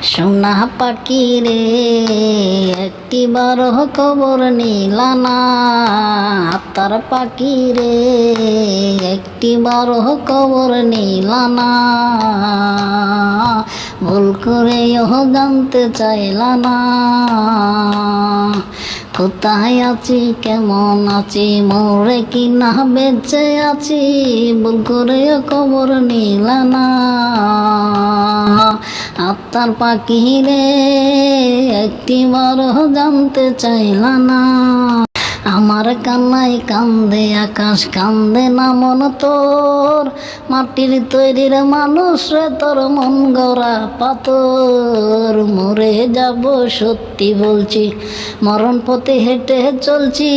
সোনা পাখি রে একটিবার খবর নিলা না, আত্মার পাখি রে একটিবার খবর নিলা না, ভুল করে জানতে চাইলা না। কোথায় আছি কেমন আছি মরে কি না বেঁচে আছি, ভুল করে খবর নিলা না। আত্মার পাখি রে একটিবারও জানতে চাইলা না। আমার কান্নাই কান্দে আকাশ, কান্দে না মন তোর, মাটির তৈরির মানুষ রে তোর মন গড়া পাথর। মরে যাব সত্যি বলছি, মরণ পথে হেঁটে চলছি,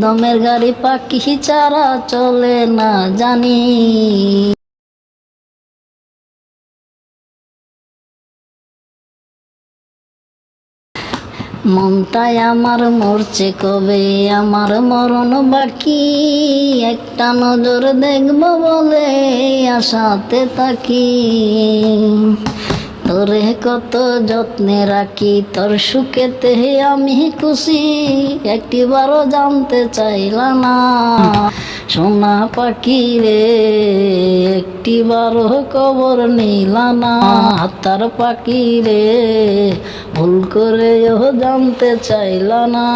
দমের গাড়ি পাখি ছাড়া চলে না জানি। মনটাই আমার মরছে কবে, আমার মরণ বাকি, একটা নজর দেখব বলে আশাতে থাকি। তোরে কত যত্নে রাখি, তোর সুখেতে আমি খুশি, একটিবারও জানতে চাইলা না। সোনা পাখি রে একটিবারও খবর নিলা না, আত্মার পাখি রে ভুল করে জানতে চাইলা না।